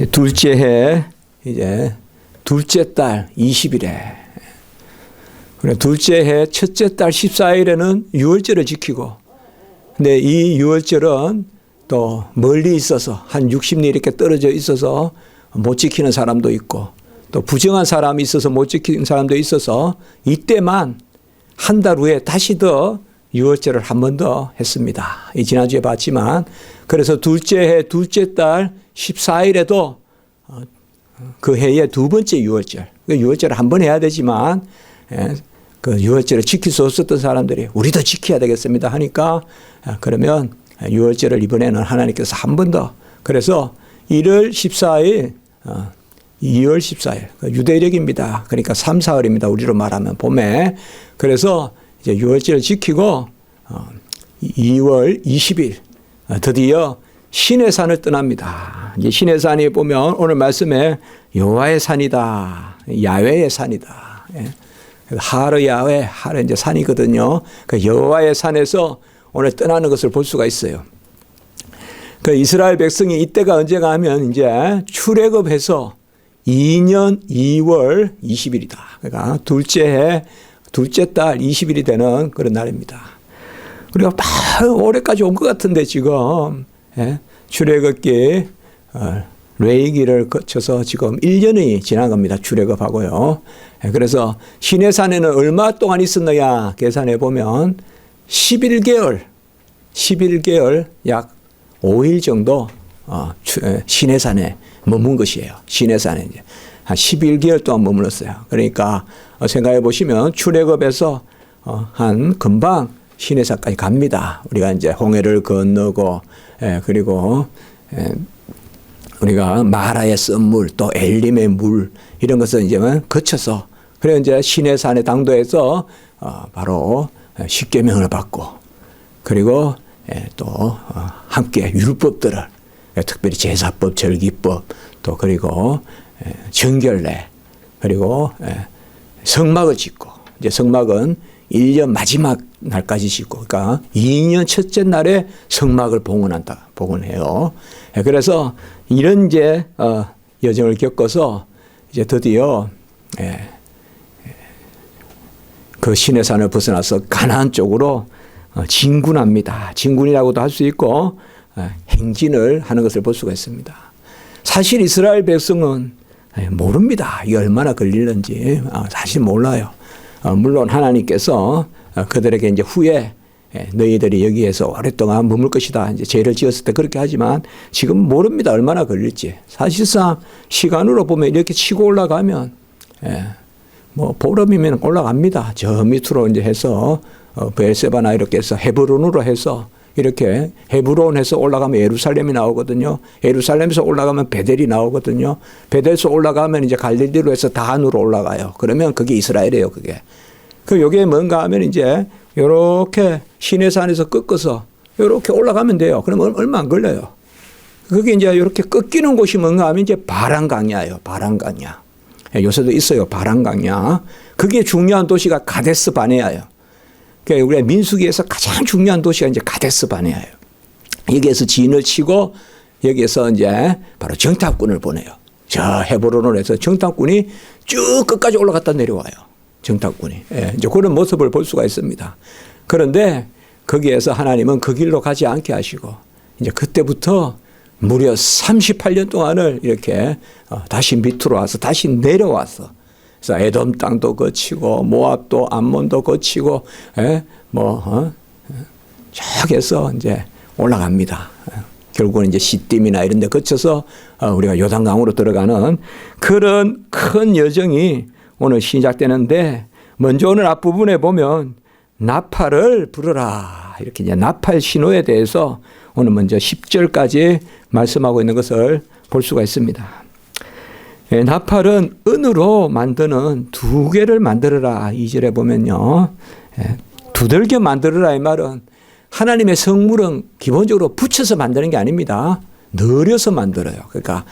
둘째 해 이제 둘째 달 20일에 둘째 해 첫째 달 14일에는 유월절을 지키고, 근데 이 유월절은 또 멀리 있어서 한 60리 이렇게 떨어져 있어서 못 지키는 사람도 있고, 또 부정한 사람이 있어서 못 지키는 사람도 있어서 이때만 한 달 후에 다시 더 유월절을 한 번 더 했습니다. 이 지난주에 봤지만, 그래서 둘째 해 둘째 달 14일에도 그 해의 두 번째 유월절, 유월절을 한 번 해야 되지만 그 유월절을 지킬 수 없었던 사람들이 우리도 지켜야 되겠습니다 하니까, 그러면 유월절을 이번에는 하나님께서 한 번 더, 그래서 1월 14일 2월 14일 유대력입니다. 그러니까 3, 4월입니다. 우리로 말하면 봄에. 그래서 이제 유월절을 지키고 2월 20일 드디어 시내산을 떠납니다. 이제 시내산이 보면 오늘 말씀에 여호와의 산이다, 야훼의 산이다. 하르 야훼, 하르 이제 산이거든요. 그 여호와의 산에서 오늘 떠나는 것을 볼 수가 있어요. 그 이스라엘 백성이 이때가 언제가 하면 이제 출애굽해서 2년 2월 20일이다. 그러니까 둘째 해 둘째 달 20일이 되는 그런 날입니다. 우리가 막 올해까지 온 것 같은데 지금 출애굽기 레위기를 거쳐서 지금 1년이 지난 겁니다. 출애굽하고요. 그래서 시내산에는 얼마 동안 있었느냐 계산해 보면 11개월 약 5일 정도 시내산에 머문 것이에요. 시내산에 이제 한 11개월 동안 머물렀어요. 그러니까 생각해 보시면 출애굽에서 한 금방 시내산까지 갑니다. 우리가 이제 홍해를 건너고, 그리고 우리가 마라의 쓴물, 또 엘림의 물, 이런 것을 이제 거쳐서, 그래 이제 시내산에 당도해서 바로 십계명을 받고, 그리고 또 함께 율법들을, 특별히 제사법, 절기법, 또 그리고 정결례, 그리고 성막을 짓고, 이제 성막은 1년 마지막 날까지 짓고, 그러니까 2년 첫째 날에 성막을 봉헌해요. 그래서 이런 이제 여정을 겪어서 이제 드디어 그 시내산을 벗어나서 가나안 쪽으로 진군합니다. 진군이라고도 할 수 있고 행진을 하는 것을 볼 수가 있습니다. 사실 이스라엘 백성은 모릅니다. 이게 얼마나 걸리는지 사실 몰라요. 물론 하나님께서 그들에게 이제 후에 너희들이 여기에서 오랫동안 머물 것이다, 이제 죄를 지었을 때 그렇게 하지만 지금 모릅니다. 얼마나 걸릴지. 사실상 시간으로 보면 이렇게 치고 올라가면 뭐 보름이면 올라갑니다. 저 밑으로 이제 해서 베르세바나 이렇게 해서 헤브론으로 해서 이렇게 헤브론에서 올라가면 예루살렘이 나오거든요. 예루살렘에서 올라가면 베델이 나오거든요. 베델에서 올라가면 이제 갈릴리로 해서 다한으로 올라가요. 그러면 그게 이스라엘이에요, 그게. 요게 뭔가 하면 이제 요렇게 시내산에서 꺾어서 요렇게 올라가면 돼요. 그러면 얼마 안 걸려요. 그게 이제 요렇게 꺾이는 곳이 뭔가 하면 이제 바란강야예요. 바란강야. 요새도 있어요. 바란강야. 그게 중요한 도시가 가데스 바네아예요. 그러니까 우리가 민수기에서 가장 중요한 도시가 이제 가데스 바네아예요. 여기에서 진을 치고 여기에서 이제 바로 정탐꾼을 보내요. 저 헤브론으로 해서 정탐꾼이 쭉 끝까지 올라갔다 내려와요. 정탐꾼이. 이제 그런 모습을 볼 수가 있습니다. 그런데 거기에서 하나님은 그 길로 가지 않게 하시고 이제 그때부터 무려 38년 동안을 이렇게 다시 밑으로 와서 다시 내려와서, 그래서 에돔 땅도 거치고 모압도 암몬도 거치고 쭉 해서 이제 올라갑니다. 결국은 이제 시딤이나 이런 데 거쳐서 우리가 요단강으로 들어가는 그런 큰 여정이 오늘 시작되는데, 먼저 오늘 앞부분에 보면 나팔을 불어라, 이렇게 이제 나팔 신호에 대해서 오늘 먼저 10절까지 말씀하고 있는 것을 볼 수가 있습니다. 나팔은 은으로 만드는 두 개를 만들어라. 2절에 보면요. 두들겨 만들어라 이 말은 하나님의 성물은 기본적으로 붙여서 만드는 게 아닙니다. 늘려서 만들어요. 그러니까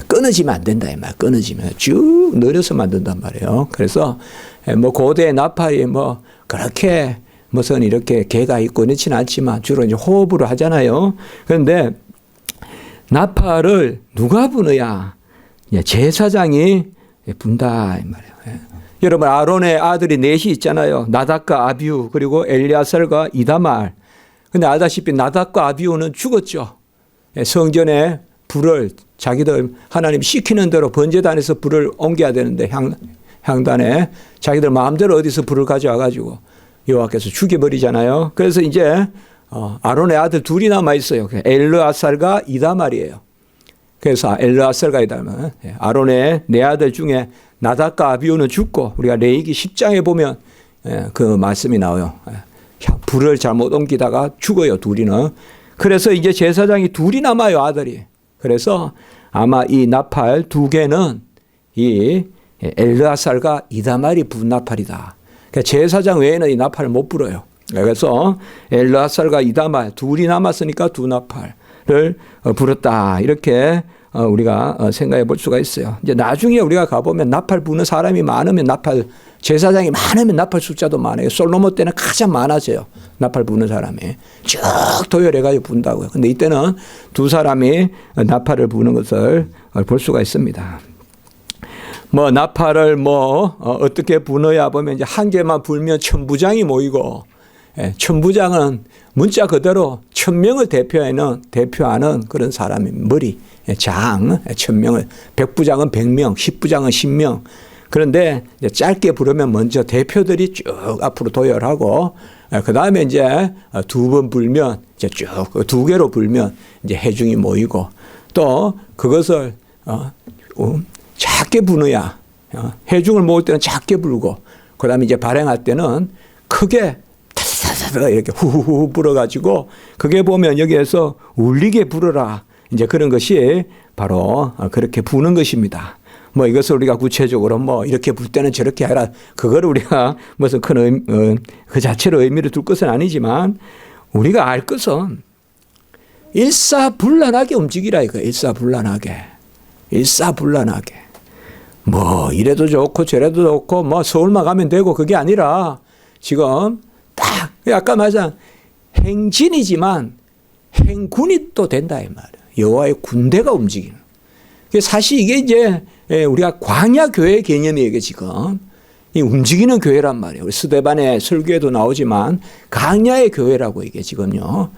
끊어지면 안 된다 이 말. 끊어지면 쭉 늘려서 만든단 말이에요. 그래서 뭐 고대 나팔이 뭐 그렇게 무슨 이렇게 개가 있고 그렇지는 않지만 주로 이제 호흡으로 하잖아요. 그런데 나팔을 누가 부느냐? 제사장이 분다 이 말이에요. 여러분 아론의 아들이 넷이 있잖아요. 나답과 아비후 그리고 엘리아살과 이다말. 근데 알다시피 나답과 아비후는 죽었죠. 성전에 불을 자기들 하나님 시키는 대로 번제단에서 불을 옮겨야 되는데 향단에 자기들 마음대로 어디서 불을 가져와 가지고 여호와께서 죽여버리잖아요. 그래서 이제 아론의 아들 둘이 남아 있어요. 엘르아살과 이다말이에요. 그래서 엘르아살과 이다말, 아론의 네 아들 중에 나답과 아비후는 죽고 우리가 레위기 10장에 보면 그 말씀이 나와요. 불을 잘못 옮기다가 죽어요, 둘이는. 그래서 이제 제사장이 둘이 남아요, 아들이. 그래서 아마 이 나팔 두 개는 이 엘르아살과 이다말이 분 나팔이다. 그러니까 제사장 외에는 이 나팔을 못 불어요. 그래서 엘르아살과 이다말 둘이 남았으니까 두 나팔을 불었다. 이렇게 우리가 생각해 볼 수가 있어요. 이제 나중에 우리가 가보면 나팔 부는 사람이 많으면 제사장이 많으면 나팔 숫자도 많아요. 솔로몬 때는 가장 많아져요. 나팔 부는 사람이. 쭉 도열해가지고 분다고요. 근데 이때는 두 사람이 나팔을 부는 것을 볼 수가 있습니다. 나팔을 어떻게 부너야 보면 이제 한 개만 불면 천부장이 모이고, 천부장은 문자 그대로 1000명을 대표하는 그런 사람이 머리, 장, 1000명을, 백부장은 100명, 10부장은 10명. 그런데 이제 짧게 부르면 먼저 대표들이 쭉 앞으로 도열하고, 그 다음에 이제 두 번 불면, 이제 쭉 두 개로 불면 이제 회중이 모이고, 또 그것을 작게 부너야, 회중을 모을 때는 작게 불고, 그 다음에 이제 발행할 때는 크게 이렇게 후후후 불어가지고, 그게 보면 여기에서 울리게 불어라. 이제 그런 것이 바로 그렇게 부는 것입니다. 이것을 우리가 구체적으로 이렇게 불 때는 저렇게 해라. 그걸 우리가 무슨 그 자체로 의미를 둘 것은 아니지만, 우리가 알 것은 일사불란하게 움직이라 이거. 일사불란하게. 이래도 좋고 저래도 좋고 서울만 가면 되고 그게 아니라 지금 딱 아까 말한 행진이지만 행군이 또 된다 이 말이에요. 여호와의 군대가 움직이는. 사실 이게 이제 우리가 광야 교회 개념이에요. 이게 지금 이 움직이는 교회란 말이에요. 우리 스데반의 설교에도 나오지만 광야의 교회라고 이게 지금요.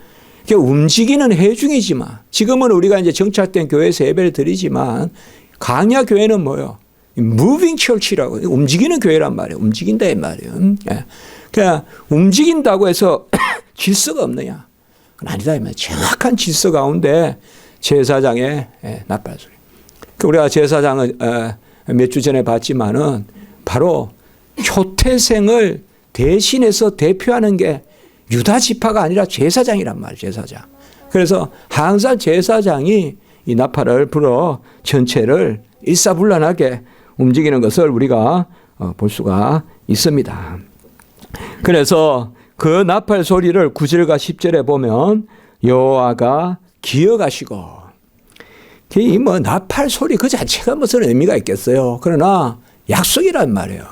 이게 움직이는 회중이지만 지금은 우리가 이제 정착된 교회에서 예배를 드리지만 광야 교회는 뭐요? Moving Church라고 움직이는 교회란 말이에요. 움직인다 이 말이에요. 그러니까 움직인다고 해서 질서가 없느냐? 그건 아니다 이 말이에요. 정확한 질서 가운데 제사장의 나팔 소리. 우리가 제사장을 몇 주 전에 봤지만은 바로 초태생을 대신해서 대표하는 게 유다 지파가 아니라 제사장이란 말이에요. 제사장. 그래서 항상 제사장이 이 나팔을 불어 전체를 일사불란하게 움직이는 것을 우리가 볼 수가 있습니다. 그래서 그 나팔 소리를 9절과 10절에 보면 여호와가 기억하시고, 이 나팔 소리 그 자체가 무슨 의미가 있겠어요. 그러나 약속이란 말이에요.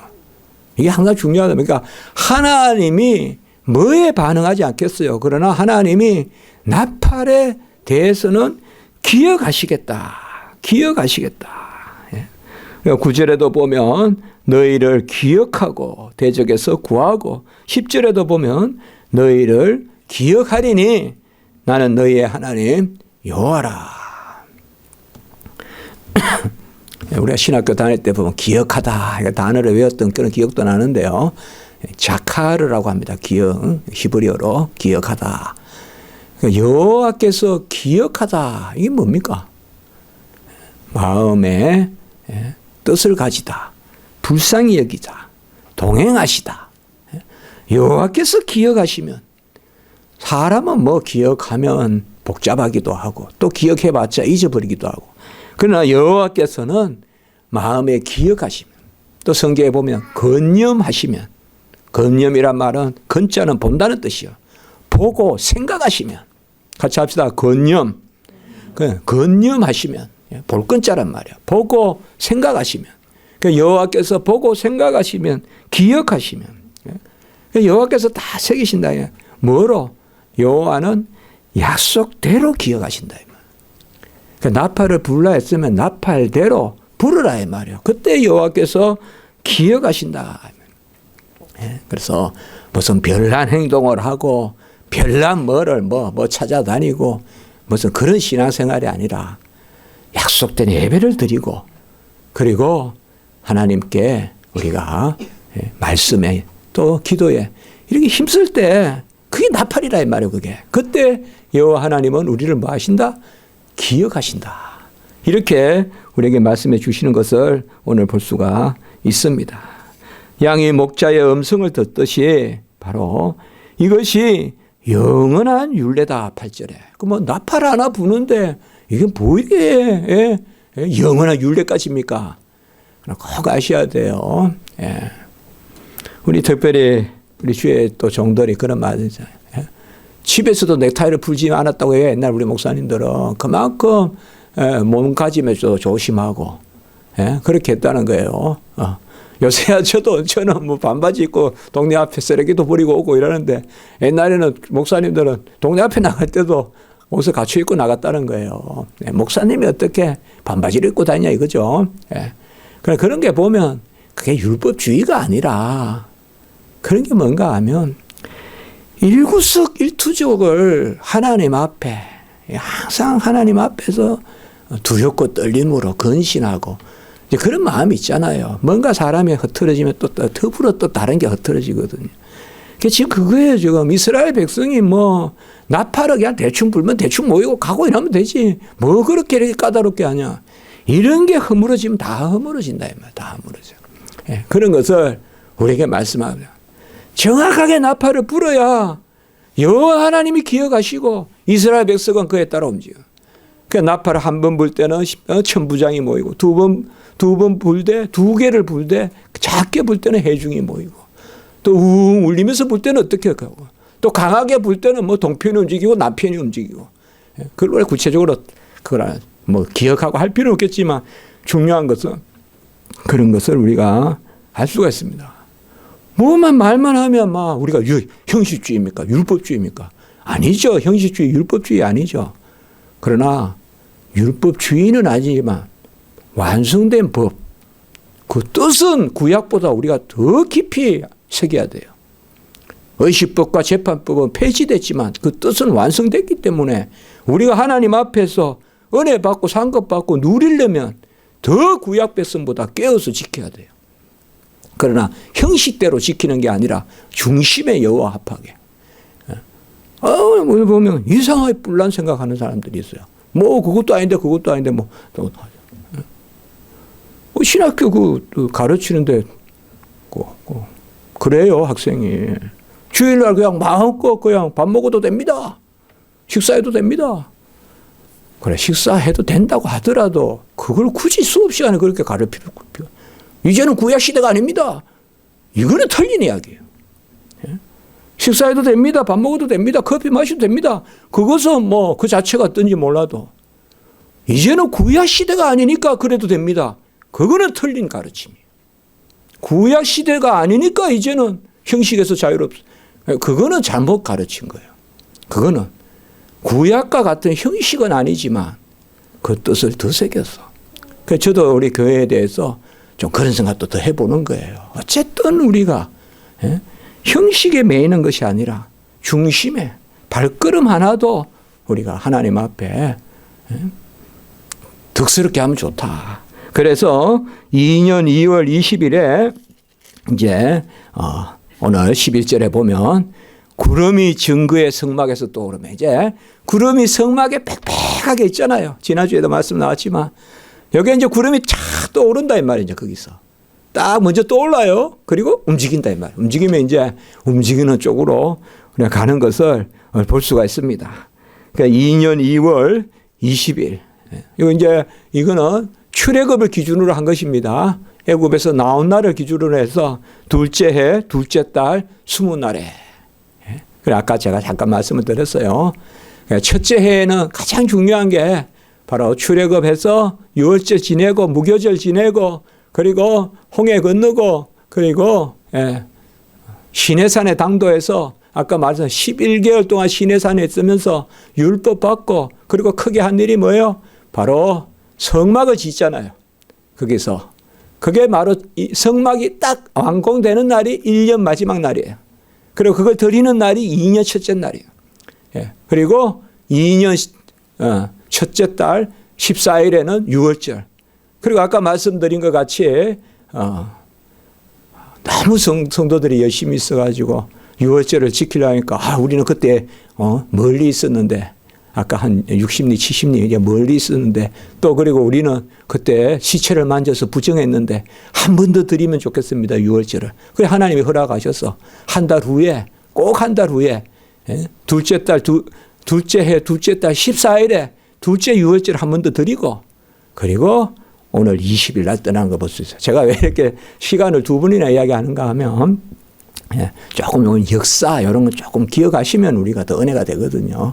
이게 항상 중요하다. 그러니까 하나님이 뭐에 반응하지 않겠어요. 그러나 하나님이 나팔에 대해서는 기억하시겠다. 9절에도 보면 너희를 기억하고 대적에서 구하고, 10절에도 보면 너희를 기억하리니 나는 너희의 하나님 여호와라. 우리가 신학교 다닐 때 보면 기억하다 단어를 외웠던 그런 기억도 나는데요. 자카르라고 합니다. 기억, 히브리어로 기억하다. 여호와께서 기억하다. 이게 뭡니까? 마음에 뜻을 가지다. 불쌍히 여기다. 동행하시다. 여호와께서 기억하시면, 사람은 기억하면 복잡하기도 하고 또 기억해봤자 잊어버리기도 하고, 그러나 여호와께서는 마음에 기억하시면, 또 성경에 보면 건념하시면, 건념이란 말은 건자는 본다는 뜻이요. 보고 생각하시면, 같이 합시다. 건념. 건념하시면, 볼 건자란 말이에요. 보고 생각하시면. 여호와께서 보고 생각하시면, 기억하시면. 여호와께서 다 새기신다. 뭐로? 여호와는 약속대로 기억하신다. 나팔을 불라 했으면 나팔대로 부르라 이 말이에요. 그때 여호와께서 기억하신다. 그래서 무슨 별난 행동을 하고 별난 뭐를 뭐 찾아다니고 무슨 그런 신앙생활이 아니라 약속된 예배를 드리고 그리고 하나님께 우리가 말씀에 또 기도에 이렇게 힘쓸 때 그게 나팔이라 이 말이에요. 그게 그때 여호와 하나님은 우리를 뭐 하신다? 기억하신다. 이렇게 우리에게 말씀해 주시는 것을 오늘 볼 수가 있습니다. 양이 목자의 음성을 듣듯이 바로 이것이 영원한 율례다 8절에. 그 뭐 나팔 하나 부는데 이게 뭐 이게 영원한 율례까지입니까? 꼭 아셔야 돼요. 우리 특별히 우리 주의 또 종들이 그런 말을 하잖아요. 집에서도 넥타이를 풀지 않았다고 해요. 옛날 우리 목사님들은 그만큼 몸가짐에 좀 조심하고 그렇게 했다는 거예요. 요새야 저는 뭐 반바지 입고 동네 앞에 쓰레기도 버리고 오고 이러는데 옛날에는 목사님들은 동네 앞에 나갈 때도 옷을 갖춰 입고 나갔다는 거예요. 목사님이 어떻게 반바지를 입고 다니냐 이거죠. 그런 게 보면 그게 율법주의가 아니라 그런 게 뭔가 하면 일구석일투족을 하나님 앞에 항상 하나님 앞에서 두렵고 떨림으로 근신하고 그런 마음이 있잖아요. 뭔가 사람이 흐트러지면 또 더불어 또 다른 게 흐트러지거든요. 지금 그거예요. 지금 이스라엘 백성이 뭐 나팔을 그냥 대충 불면 대충 모이고 가고 이러면 되지. 뭐 그렇게 이렇게 까다롭게 하냐. 이런 게 허물어지면 다 허물어진다. 다 허물어져. 그런 것을 우리에게 말씀합니다. 정확하게 나팔을 불어야 여호와 하나님이 기억하시고 이스라엘 백성은 그에 따라 움직여. 그 나팔을 한 번 불 때는 천부장이 모이고 두 번 불 때 두 개를 불 때 작게 불 때는 해중이 모이고 또 우웅 울리면서 불 때는 어떻게 하고 또 강하게 불 때는 뭐 동편이 움직이고 남편이 움직이고 그걸 구체적으로 그걸 뭐 기억하고 할 필요는 없겠지만 중요한 것은 그런 것을 우리가 알 수가 있습니다. 뭐만 말만 하면 막 우리가 형식주의입니까? 율법주의입니까? 아니죠. 형식주의, 율법주의 아니죠. 그러나 율법주의는 아니지만 완성된 법, 그 뜻은 구약보다 우리가 더 깊이 새겨야 돼요. 의식법과 재판법은 폐지됐지만 그 뜻은 완성됐기 때문에 우리가 하나님 앞에서 은혜 받고 상급 받고 누리려면 더 구약 백성보다 깨어서 지켜야 돼요. 그러나 형식대로 지키는 게 아니라 중심의 여호와 합하게. 오늘 보면 이상하게 뿔난 생각하는 사람들이 있어요. 뭐 그것도 아닌데 뭐 신학교 그 가르치는데 그래요 학생이 주일날 그냥 마음껏 그냥 밥 먹어도 됩니다. 식사해도 됩니다. 그래 식사해도 된다고 하더라도 그걸 굳이 수업 시간에 그렇게 가르칠 필요 없고요. 이제는 구약 시대가 아닙니다. 이거는 틀린 이야기예요. 식사해도 됩니다. 밥 먹어도 됩니다. 커피 마셔도 됩니다. 그것은 뭐 그 자체가 어떤지 몰라도 이제는 구약 시대가 아니니까 그래도 됩니다. 그거는 틀린 가르침이에요. 구약 시대가 아니니까 이제는 형식에서 그거는 잘못 가르친 거예요. 그거는 구약과 같은 형식은 아니지만 그 뜻을 더 새겨서. 그래서 저도 우리 교회에 대해서 좀 그런 생각도 더 해보는 거예요. 어쨌든 우리가 형식에 매이는 것이 아니라 중심에 발걸음 하나도 우리가 하나님 앞에 득스럽게 하면 좋다. 그래서 2년 2월 20일에 이제 오늘 11절에 보면 구름이 증거의 성막에서 떠오르면 이제 구름이 성막에 빽빽하게 있잖아요. 지난주에도 말씀 나왔지만 여기 이제 구름이 착 떠오른다 이 말이죠. 거기서 딱 먼저 떠올라요. 그리고 움직인다 이 말. 움직이면 이제 움직이는 쪽으로 우리가 가는 것을 볼 수가 있습니다. 그러니까 2년 2월 20일. 이거는 출애굽을 기준으로 한 것입니다. 애굽에서 나온 날을 기준으로 해서 둘째 해, 둘째 달, 20날에. 그래 아까 제가 잠깐 말씀을 드렸어요. 첫째 해에는 가장 중요한 게 바로 출애굽해서 유월절 지내고 무교절 지내고 그리고 홍해 건너고 그리고 시내산에 당도해서 아까 말씀 11개월 동안 시내산에 있으면서 율법 받고 그리고 크게 한 일이 뭐예요? 바로 성막을 짓잖아요. 거기서. 그게 바로 이 성막이 딱 완공되는 날이 1년 마지막 날이에요. 그리고 그걸 드리는 날이 2년 첫째 날이에요. 예. 그리고 2년 첫째 달 14일에는 유월절. 그리고 아까 말씀드린 것 같이 너무 성도들이 열심히 있어가지고 유월절을 지키려니까 우리는 그때 멀리 있었는데 아까 한 60리 70리 이제 멀리 있었는데 또 그리고 우리는 그때 시체를 만져서 부정했는데 한 번 더 드리면 좋겠습니다. 유월절을. 그래 하나님이 허락하셔서 한 달 후에 꼭 한 달 후에 둘째 해 둘째 달 14일에 둘째 유월절 한 번 더 드리고 그리고 오늘 20일 날 떠난 거 볼 수 있어요. 제가 왜 이렇게 시간을 두 번이나 이야기하는가 하면 조금 역사 이런 거 조금 기억하시면 우리가 더 은혜가 되거든요.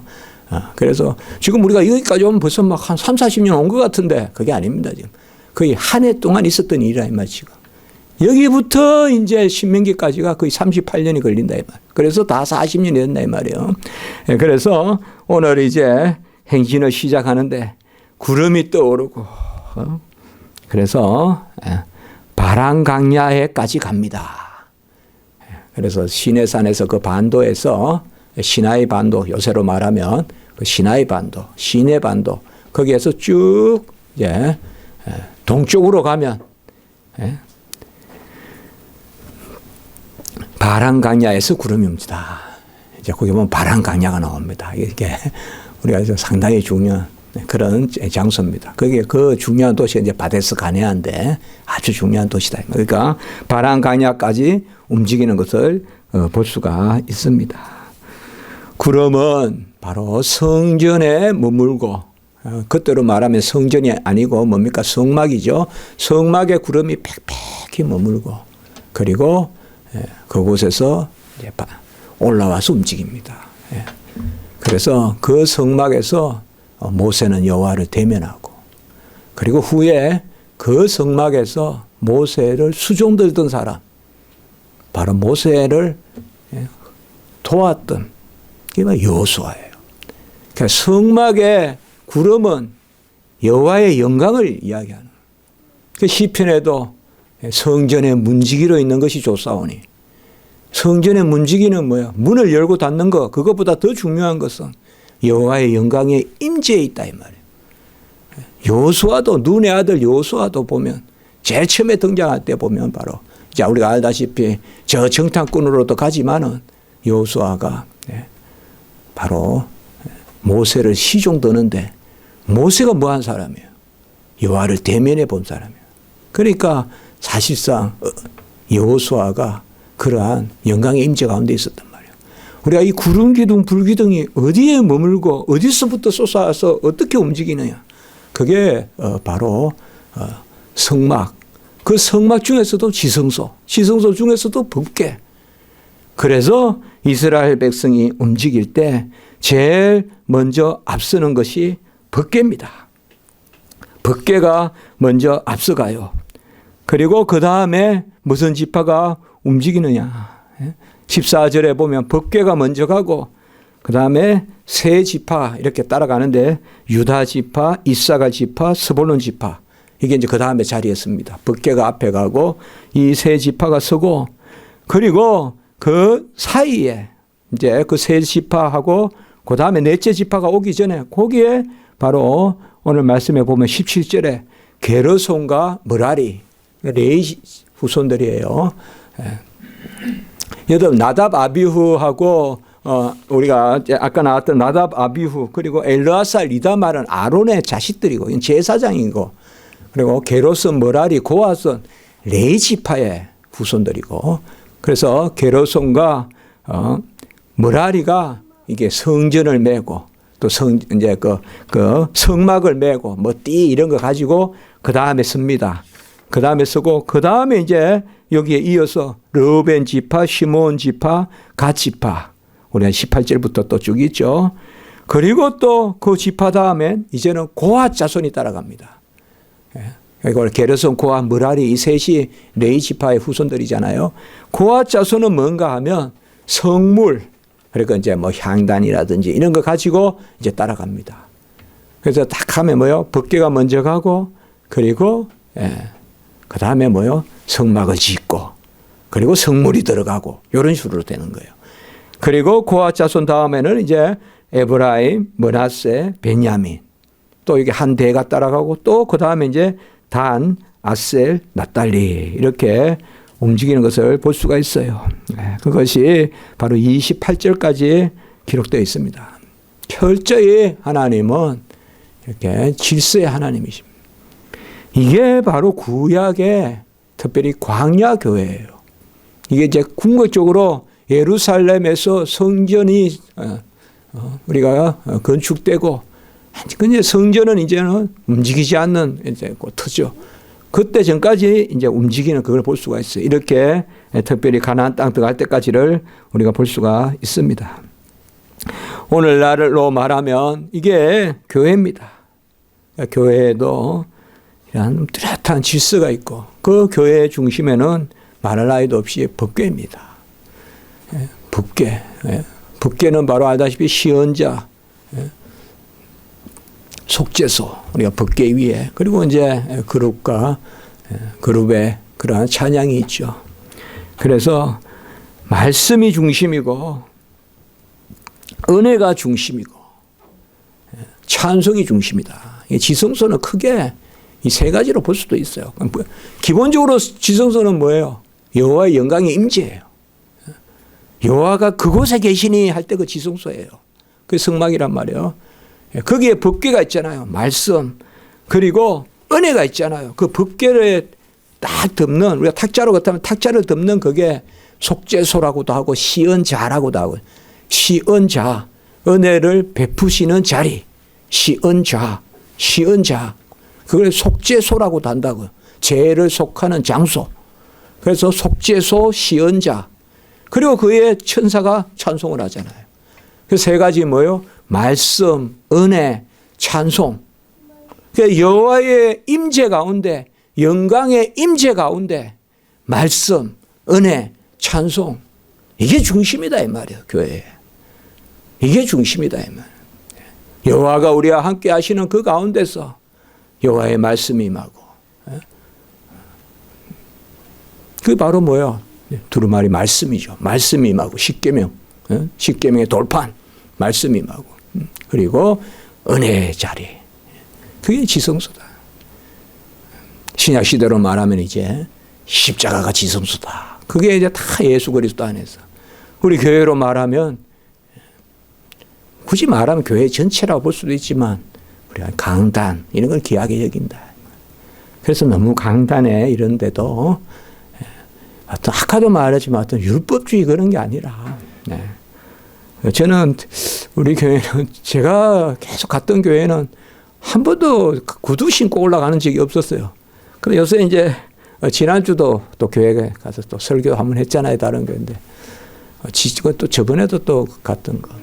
그래서 지금 우리가 여기까지 오면 벌써 막 한 3, 40년 온 것 같은데 그게 아닙니다. 지금 거의 한 해 동안 있었던 일이라 이 말이죠. 여기부터 이제 신명기까지가 거의 38년이 걸린다 이 말. 그래서 다 40년이 된다 이 말이에요. 그래서 오늘 이제 행진을 시작하는데 구름이 떠오르고 그래서 바람강야에까지 갑니다. 그래서 시내산에서 그 반도에서 시나이 반도 요새로 말하면 그 시나이 반도, 시내 반도 거기에서 쭉 이제 동쪽으로 가면 바람강야에서 구름이 옵니다. 이제 거기 보면 바람강야가 나옵니다. 이게 우리가 상당히 중요한 그런 장소입니다. 그게 그 중요한 도시가 이제 바데스 가네아인데 아주 중요한 도시다. 그러니까 바람강야까지 움직이는 것을 볼 수가 있습니다. 구름은 바로 성전에 머물고 그때로 말하면 성전이 아니고 뭡니까? 성막이죠. 성막에 구름이 팩팩히 머물고 그리고 그곳에서 이제 올라와서 움직입니다. 그래서 그 성막에서 모세는 여호와를 대면하고 그리고 후에 그 성막에서 모세를 수종들던 사람 바로 모세를 도왔던 그게 여호수아예요. 그러니까 성막의 구름은 여호와의 영광을 이야기하는 그 시편에도 성전의 문지기로 있는 것이 좋사오니 성전의 문지기는 뭐야? 문을 열고 닫는 거 그것보다 더 중요한 것은 여호와의 영광의 임재에 있다 이 말이에요. 여호수아도 눈의 아들 여호수아도 보면 제일 처음에 등장할 때 보면 바로 자 우리가 알다시피 저 정탐꾼으로도 가지만은 여호수아가 바로 모세를 시종 드는데 모세가 뭐한 사람이에요? 여호와를 대면해 본 사람이에요. 그러니까 사실상 여호수아가 그러한 영광의 임재 가운데 있었단 말이에요. 우리가 이 구름 기둥, 불 기둥이 어디에 머물고 어디서부터 솟아서 어떻게 움직이느냐? 그게 바로 성막. 그 성막 중에서도 지성소, 지성소 중에서도 법궤. 그래서 이스라엘 백성이 움직일 때 제일 먼저 앞서는 것이 법궤입니다. 법궤가 먼저 앞서가요. 그리고 그 다음에 무슨 지파가 움직이느냐. 14절에 보면 법궤가 먼저 가고 그 다음에 세 지파 이렇게 따라가는데 유다 지파, 이사갈 지파, 스볼론 지파 이게 이제 그 다음에 자리에 섭니다. 법궤가 앞에 가고 이 세 지파가 서고 그리고 그 사이에 이제 그 세 지파하고 그 다음에 넷째 지파가 오기 전에 거기에 바로 오늘 말씀에 보면 17절에 게르손과 므라리 레이 후손들이에요. 여러분 나답 아비후하고 우리가 아까 나왔던 나답 아비후 그리고 엘르아살 이다말은 아론의 자식들이고 제사장이고 그리고 게르손 므라리 고아손 레이 지파의 후손들이고 그래서 게르손과 므라리가 이게 성전을 메고 또 이제 그 성막을 메고 뭐 띠 이런 거 가지고 그 다음에 씁니다. 그 다음에 쓰고 그 다음에 이제 여기에 이어서 르벤 지파, 시몬 지파, 갓 지파 우리가 18절부터 또 쭉 있죠. 그리고 또 그 지파 다음에 이제는 고앗 자손이 따라갑니다. 그리고 게르손, 고앗, 므라리 이 셋이 레이 지파의 후손들이잖아요. 고앗 자손은 뭔가 하면 성물 그러니까 이제 뭐 향단이라든지 이런 거 가지고 이제 따라갑니다. 그래서 딱 하면 뭐요? 법궤가 먼저 가고, 그리고, 그 다음에 뭐요? 성막을 짓고, 그리고 성물이 들어가고, 이런 식으로 되는 거예요. 그리고 고핫 자손 다음에는 이제 에브라임, 므낫세, 베냐민, 또 이게 한 대가 따라가고, 또 그 다음에 이제 단, 아셀, 납달리, 이렇게 움직이는 것을 볼 수가 있어요. 그것이 바로 28절까지 기록되어 있습니다. 철저히 하나님은 이렇게 질서의 하나님이십니다. 이게 바로 구약의 특별히 광야 교회예요. 이게 이제 궁극적으로 예루살렘에서 성전이 우리가 건축되고, 근데 성전은 이제는 움직이지 않는 이제 터죠. 그때 전까지 이제 움직이는 그걸 볼 수가 있어요. 이렇게 특별히 가나안 땅 들어갈 때까지를 우리가 볼 수가 있습니다. 오늘날로 말하면 이게 교회입니다. 교회에도 이런 뚜렷한 질서가 있고, 그 교회의 중심에는 말할 나위도 없이 법궤입니다. 법궤. 법궤는 바로 알다시피 시언자, 속죄소, 우리가 법궤 위에, 그리고 이제 그룹과 그룹의 그러한 찬양이 있죠. 그래서 말씀이 중심이고, 은혜가 중심이고, 찬송이 중심이다. 지성소는 크게 이 세 가지로 볼 수도 있어요. 기본적으로 지성소는 뭐예요? 여호와의 영광의 임재예요. 여호와가 그곳에 계시니 할 때 그 지성소예요. 그 성막이란 말이에요. 거기에 법궤가 있잖아요. 말씀. 그리고 은혜가 있잖아요. 그 법궤를 딱 덮는, 우리가 탁자로 같으면 탁자를 덮는 그게 속죄소라고도 하고 시언자라고도 하고, 시언자, 은혜를 베푸시는 자리, 시언자, 시언자. 그걸 속죄소라고도 한다고요. 죄를 속하는 장소. 그래서 속죄소, 시언자. 그리고 그의 천사가 찬송을 하잖아요. 그 세 가지 뭐예요? 말씀, 은혜, 찬송. 그러니까 여호와의 임재 가운데, 영광의 임재 가운데 말씀, 은혜, 찬송. 이게 중심이다 이 말이에요. 교회에. 이게 중심이다 이 말이에요. 여호와가 우리와 함께 하시는 그 가운데서 여호와의 말씀이 임하고, 그게 바로 뭐예요? 두루마리 말씀이죠. 말씀이 임하고, 십계명, 십계명의 돌판, 말씀이 임하고, 그리고 은혜의 자리. 그게 지성소다. 신약 시대로 말하면 이제 십자가가 지성소다. 그게 이제 다 예수 그리스도 안에서. 우리 교회로 말하면, 굳이 말하면 교회 전체라고 볼 수도 있지만, 우리가 강단, 이런 걸 귀하게 여긴다. 그래서 너무 강단에 이런데도 어떤 아까도 말했지만 어떤 율법주의 그런 게 아니라, 저는 우리 교회는, 제가 계속 갔던 교회는 한 번도 구두 신고 올라가는 적이 없었어요. 근데 요새 이제 지난주도 또 교회에 가서 또 설교 한번 했잖아요. 다른 교회인데. 또 저번에도 또 갔던 거.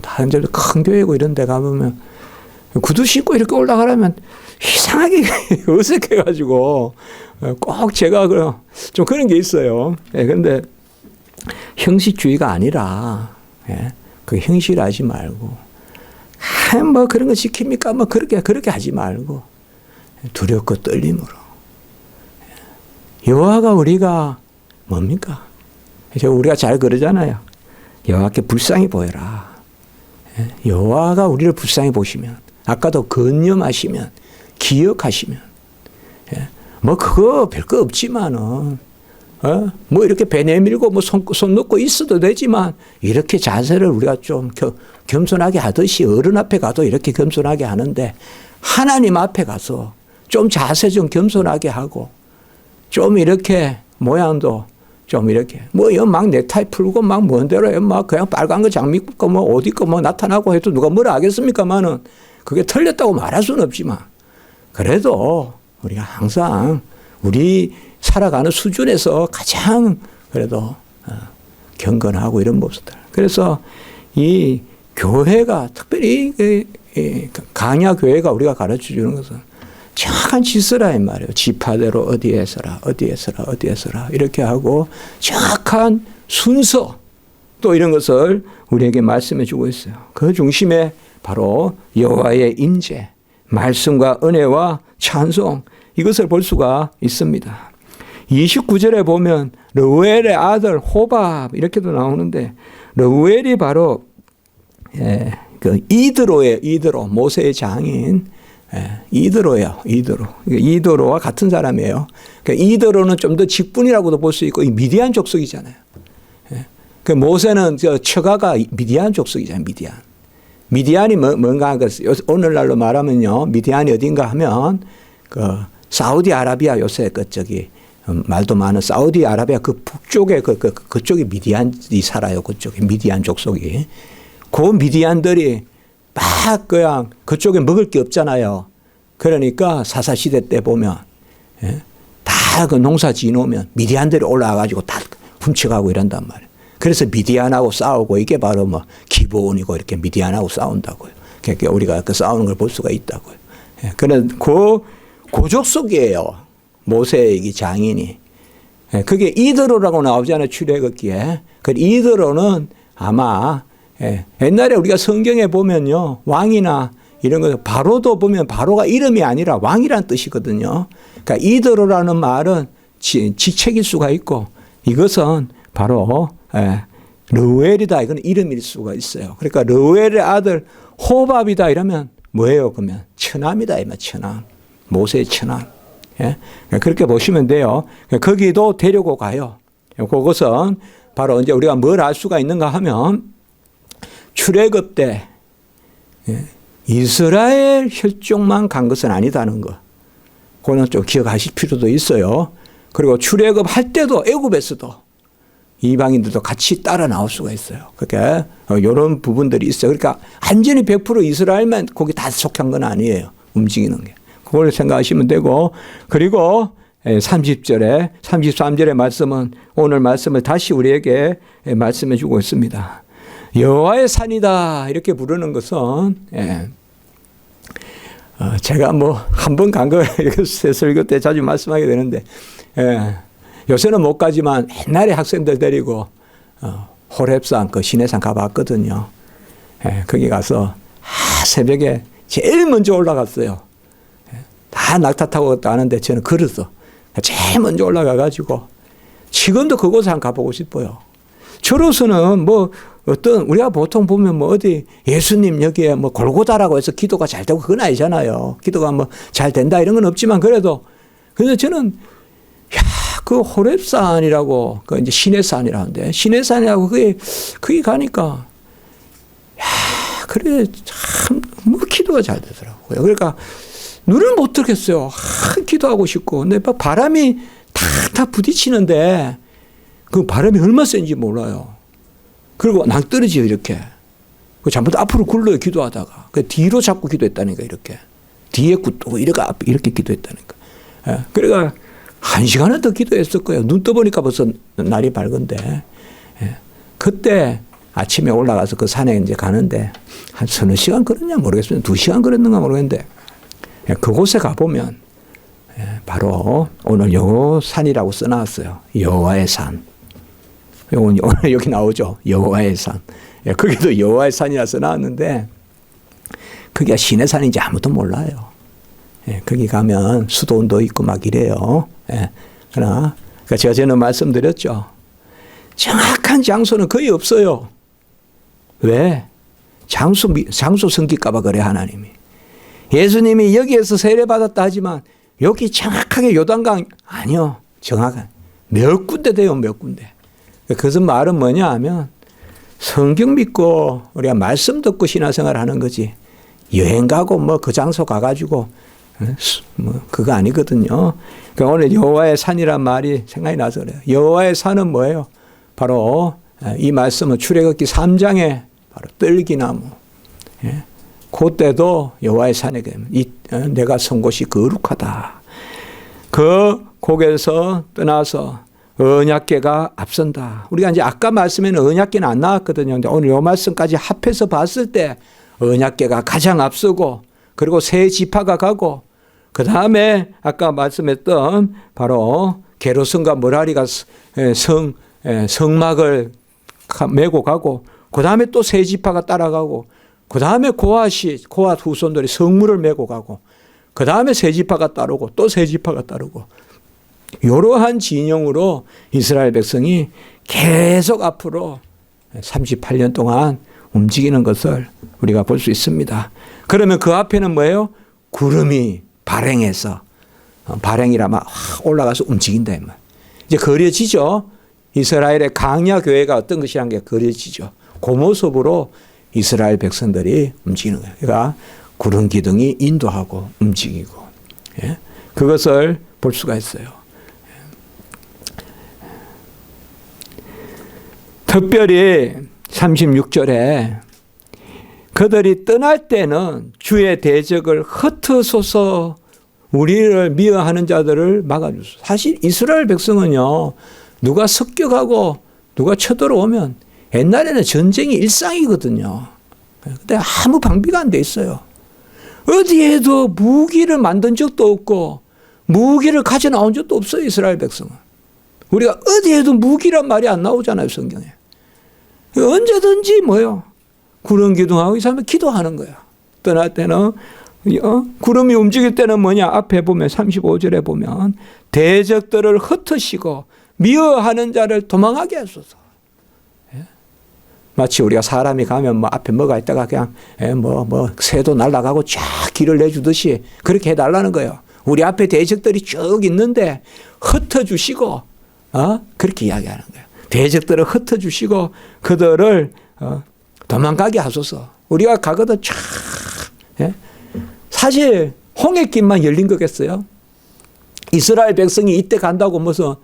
다른 데도 큰 교회고 이런 데 가보면 구두 신고 이렇게 올라가려면 이상하게 어색해가지고 꼭 제가 좀 그런 게 있어요. 그런데 형식주의가 아니라, 그 형식하지 말고, 뭐 그런 거 지킵니까? 뭐 그렇게 하지 말고, 두렵고 떨림으로. 여호와가 우리가 뭡니까? 우리가 잘 그러잖아요. 여호와께 불쌍히 보여라. 여호와가 우리를 불쌍히 보시면, 아까도 건념하시면, 기억하시면, 뭐 그거 별거 없지만은, 뭐 이렇게 배 내밀고 뭐 손 놓고 있어도 되지만, 이렇게 자세를 우리가 좀 겸손하게 하듯이 어른 앞에 가도 이렇게 겸손하게 하는데, 하나님 앞에 가서 좀 자세 좀 겸손하게 하고, 좀 이렇게 모양도 좀 이렇게, 뭐, 막 넥타이 풀고 막 뭔대로 막 그냥 빨간 거 장미 입고 뭐 옷 입고 뭐 나타나고 해도 누가 뭐라 하겠습니까만은, 그게 틀렸다고 말할 수는 없지만, 그래도 우리가 항상 우리 살아가는 수준에서 가장 그래도 경건하고 이런 모습들. 그래서 이 교회가, 특별히 강야 교회가 우리가 가르쳐 주는 것은 정확한 질서라 이 말이에요. 지파대로 어디에 서라, 어디에 서라, 어디에 서라 이렇게 하고 정확한 순서 또 이런 것을 우리에게 말씀해 주고 있어요. 그 중심에 바로 여호와의 임재, 말씀과 은혜와 찬송 이것을 볼 수가 있습니다. 29절에 보면 르우엘의 아들 호밥 이렇게도 나오는데 르우엘이 바로 그 이드로예요. 이드로 모세의 장인 이드로예요. 이드로와 같은 사람이에요. 그러니까 이드로는 좀 더 직분이라고도 볼 수 있고 미디안 족속이잖아요. 그 모세는 저 처가가 미디안 족속이잖아요. 미디안이 뭔가 하는 것 오늘날로 말하면요. 미디안이 어딘가 하면 그 사우디아라비아 요새 그쪽이 말도 많은 사우디아라비아 그 북쪽에 그쪽에 미디안이 살아요. 그쪽에 미디안 족속이. 그 미디안들이 막 그냥 그쪽에 먹을 게 없잖아요. 그러니까 사사시대 때 보면 다 그 농사 지어놓으면 미디안들이 올라와가지고 다 훔쳐가고 이런단 말이에요. 그래서 미디안하고 싸우고 이게 바로 뭐 기브온이고 이렇게 미디안하고 싸운다고요. 그러니까 우리가 그 싸우는 걸 볼 수가 있다고요. 그런 고족 속이에요. 모세의 장인이. 그게 이드로라고 나오잖아요. 출애굽기에. 그 이드로는 아마 옛날에 우리가 성경에 보면요. 왕이나 이런 거 바로도 보면 바로가 이름이 아니라 왕이란 뜻이거든요. 그러니까 이드로라는 말은 직책일 수가 있고 이것은 바로 르우엘이다. 이건 이름일 수가 있어요. 그러니까 르우엘의 아들 호밥이다 이러면 뭐예요? 그러면 처남이다. 처남. 모세의 처남. 그렇게 보시면 돼요. 거기도 데리고 가요. 그것은 바로 이제 우리가 뭘 알 수가 있는가 하면 출애굽 때 이스라엘 혈족만 간 것은 아니다는 거. 그거는 좀 기억하실 필요도 있어요. 그리고 출애굽 할 때도 애굽에서도 이방인들도 같이 따라 나올 수가 있어요. 그러니까 이런 부분들이 있어요. 그러니까 완전히 100% 이스라엘만 거기 다 속한 건 아니에요. 움직이는 게. 그걸 생각하시면 되고 그리고 30절에 33절의 말씀은 오늘 말씀을 다시 우리에게 말씀해 주고 있습니다. 여호와의 산이다 이렇게 부르는 것은 제가 뭐 한 번 간 거 설교 때 자주 말씀하게 되는데 요새는 못 가지만 옛날에 학생들 데리고 호렙산 그 시내산 가봤거든요. 거기 가서 새벽에 제일 먼저 올라갔어요. 다 낙타 타고 가는데 저는 걸어서 제일 먼저 올라가가지고 지금도 그곳에 한번 가보고 싶어요. 저로서는 뭐 어떤 우리가 보통 보면 뭐 어디 예수님 여기에 뭐 골고다라고 해서 기도가 잘 되고 그건 아니잖아요. 기도가 뭐 잘 된다 이런 건 없지만 그래도 근데 저는 그 호렙산이라고 그 이제 시내산이라는데 시내산이라고 그게 가니까 그래 참 뭐 기도가 잘 되더라고요. 그러니까 눈을 못 뜨겠어요. 기도하고 싶고 근데 바람이 탁탁 부딪히는데 그 바람이 얼마나 센지 몰라요. 그리고 낭떠러지요 이렇게. 잘못 앞으로 굴러요 기도하다가. 뒤로 자꾸 기도했다니까 이렇게. 뒤에 굳고 이렇게 기도했다니까. 그러니까 1시간은 더 기도했을 거예요. 눈 떠보니까 벌써 날이 밝은데. 그때 아침에 올라가서 그 산에 이제 가는데 한 서너 시간 걸었냐 모르겠어요. 2시간 걸었는가 모르겠는데 그곳에 가보면 바로 오늘 요 산이라고 써놨어요. 여호와의 산. 오늘 여기 나오죠. 여호와의 산. 거기도 여호와의 산이라 써놨는데 그게 시내산인지 아무도 몰라요. 거기 가면 수도원도 있고 막 이래요. 그러나 제가 전에 말씀드렸죠. 정확한 장소는 거의 없어요. 왜? 장소 섬길까봐 그래 하나님이. 예수님이 여기에서 세례받았다 하지만 여기 정확하게 요단강 아니요. 정확한 몇 군데 돼요. 몇 군데. 그것은 말은 뭐냐 하면 성경 믿고 우리가 말씀 듣고 신앙생활 하는 거지 여행 가고 뭐 그 장소 가가지고 뭐 그거 아니거든요. 그러니까 오늘 여호와의 산이란 말이 생각이 나서 그래요. 여호와의 산은 뭐예요? 바로 이 말씀은 출애굽기 3장에 바로 떨기나무. 그때도 여호와의 산에 내가 선 곳이 거룩하다. 그 곡에서 떠나서 언약궤가 앞선다. 우리가 이제 아까 말씀에는 언약궤는 안 나왔거든요. 근데 오늘 이 말씀까지 합해서 봤을 때 언약궤가 가장 앞서고 그리고 세 지파가 가고 그 다음에 아까 말씀했던 바로 게르손과 머라리가 성막을 메고 가고 그 다음에 또 세 지파가 따라가고 그 다음에 고앗 후손들이 성물을 메고 가고, 그 다음에 세 지파가 따르고 또 세 지파가 따르고, 이러한 진영으로 이스라엘 백성이 계속 앞으로 38년 동안 움직이는 것을 우리가 볼 수 있습니다. 그러면 그 앞에는 뭐예요? 구름이 발행해서, 발행이라 막 올라가서 움직인다. 이제 그려지죠. 이스라엘의 강야 교회가 어떤 것이란 게 그려지죠. 그 모습으로 이스라엘 백성들이 움직이는 거예요. 그러니까 구름 기둥이 인도하고 움직이고, 예? 그것을 볼 수가 있어요. 특별히 36절에 그들이 떠날 때는 주의 대적을 흩어서서 우리를 미워하는 자들을 막아주소서. 사실 이스라엘 백성은요, 누가 습격하고 누가 쳐들어오면 옛날에는 전쟁이 일상이거든요. 근데 아무 방비가 안 돼 있어요. 어디에도 무기를 만든 적도 없고 무기를 가져 나온 적도 없어요, 이스라엘 백성은. 우리가 어디에도 무기란 말이 안 나오잖아요, 성경에. 언제든지 뭐요? 구름 기둥하고 이 사람은 기도하는 거야. 떠날 때는, 구름이 움직일 때는 뭐냐? 앞에 보면 35절에 보면 대적들을 흩으시고 미워하는 자를 도망하게 하소서. 예? 마치 우리가 사람이 가면 뭐 앞에 뭐가 있다가 그냥 새도 날아가고 쫙 길을 내주듯이 그렇게 해달라는 거예요. 우리 앞에 대적들이 쭉 있는데 흩어주시고, 그렇게 이야기하는 거예요. 대적들을 흩어주시고 그들을 도망가게 하소서. 우리가 가거든 쫙. 예? 사실 홍해길만 열린 거겠어요? 이스라엘 백성이 이때 간다고 무슨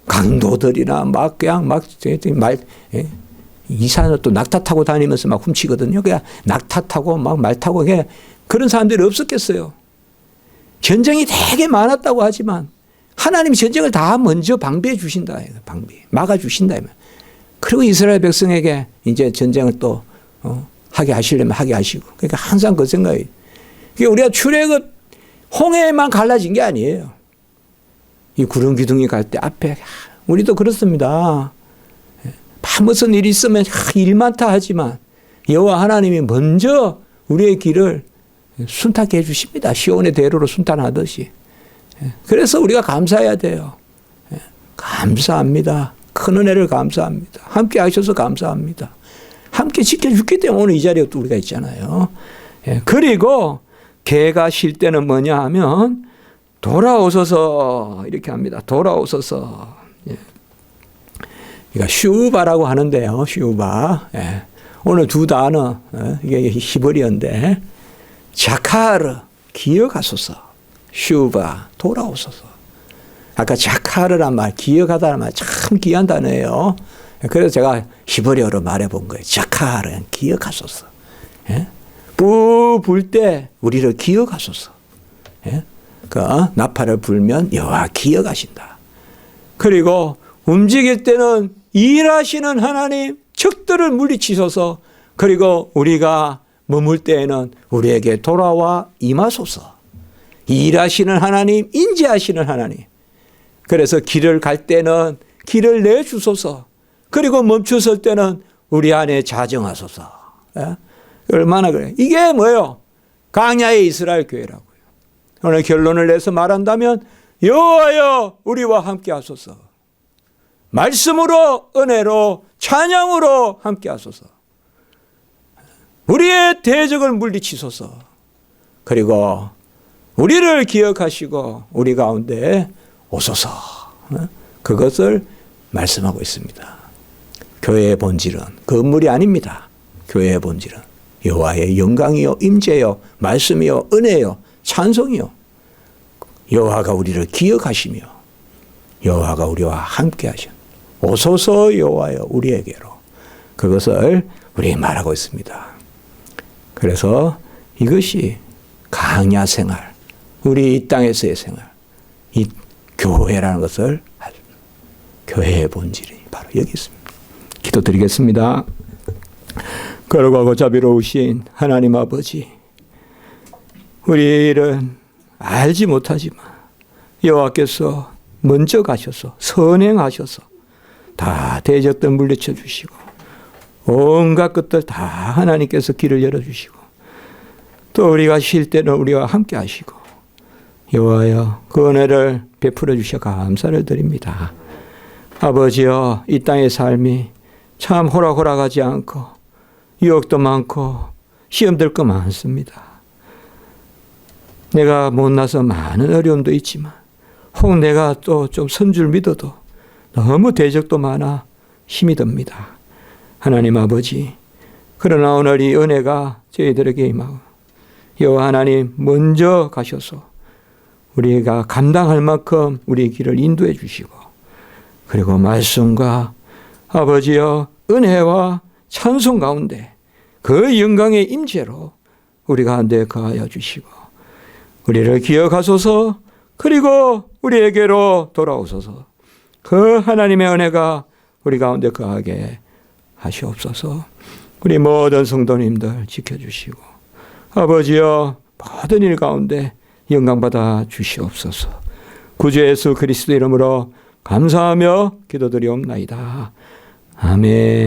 강도들이나 막 그냥 이 산을 또 낙타 타고 다니면서 막 훔치거든요. 그냥 낙타 타고 막 말 타고 그런 사람들이 없었겠어요. 전쟁이 되게 많았다고 하지만 하나님이 전쟁을 다 먼저 방비해 주신다. 막아 주신다. 그리고 이스라엘 백성에게 이제 전쟁을 또 하게 하시려면 하게 하시고. 그러니까 항상 그 생각이. 우리가 출애굽 홍해만 갈라진 게 아니에요. 이 구름 기둥이 갈 때 앞에 우리도 그렇습니다. 무슨 일이 있으면 일 많다 하지만 여호와 하나님이 먼저 우리의 길을 순탄케 해 주십니다. 시온의 대로로 순탄하듯이. 그래서 우리가 감사해야 돼요. 감사합니다. 큰 은혜를 감사합니다. 함께 하셔서 감사합니다. 함께 지켜주기 때문에 오늘 이 자리에 또 우리가 있잖아요. 그리고 개가 쉴 때는 뭐냐 하면 돌아오소서 이렇게 합니다. 돌아오소서. 그러니까 슈바라고 하는데요. 슈바. 오늘 두 단어, 이게 히브리어인데 자카르, 기억하소서. 슈바, 돌아오소서. 아까 자카르란 말, 기억하다는 말 참 귀한 단어예요. 그래서 제가 히브리어로 말해본 거예요. 자카르, 기억하소서. 뿌 불 때 우리를 기억하소서. 그 나팔을 불면 여호와 기억하신다. 그리고 움직일 때는 일하시는 하나님 적들을 물리치소서. 그리고 우리가 머물 때에는 우리에게 돌아와 임하소서. 일하시는 하나님, 인지하시는 하나님. 그래서 길을 갈 때는 길을 내주소서. 그리고 멈추설 때는 우리 안에 자정하소서. 얼마나 그래요. 이게 뭐예요? 강야의 이스라엘 교회라고요. 오늘 결론을 내서 말한다면 여호와여 우리와 함께 하소서. 말씀으로 은혜로 찬양으로 함께 하소서. 우리의 대적을 물리치소서. 그리고 우리를 기억하시고 우리 가운데 오소서. 그것을 말씀하고 있습니다. 교회의 본질은 건물이 아닙니다. 교회의 본질은 여호와의 영광이요 임재요 말씀이요 은혜요 찬송이요. 여호와가 우리를 기억하시며 여호와가 우리와 함께 하셔. 오소서 여호와여 우리에게로. 그것을 우리에게 말하고 있습니다. 그래서 이것이 강야 생활, 우리 이 땅에서의 생활, 이 교회라는 것을 교회의 본질이 바로 여기 있습니다. 기도드리겠습니다. 거룩하고 자비로우신 하나님 아버지, 우리를 알지 못하지만 여호와께서 먼저 가셔서 선행하셔서 다 대적들 물리쳐 주시고 온갖 것들 다 하나님께서 길을 열어주시고 또 우리가 쉴 때는 우리와 함께 하시고 여호와여 그 은혜를 베풀어 주셔 감사를 드립니다. 아버지여 이 땅의 삶이 참 호락호락하지 않고 유혹도 많고 시험될 거 많습니다. 내가 못나서 많은 어려움도 있지만 혹 내가 또 좀 선 줄 믿어도 너무 대적도 많아 힘이 듭니다. 하나님 아버지 그러나 오늘 이 은혜가 저희들에게 임하고 여호와 하나님 먼저 가셔서 우리가 감당할 만큼 우리의 길을 인도해 주시고 그리고 말씀과 아버지여 은혜와 찬송 가운데 그 영광의 임재로 우리 가운데 거하여 주시고 우리를 기억하소서 그리고 우리에게로 돌아오소서 그 하나님의 은혜가 우리 가운데 거하게 하시옵소서. 우리 모든 성도님들 지켜주시고 아버지여 모든 일 가운데 영광받아 주시옵소서. 구주 예수 그리스도 이름으로 감사하며 기도드리옵나이다. 아멘.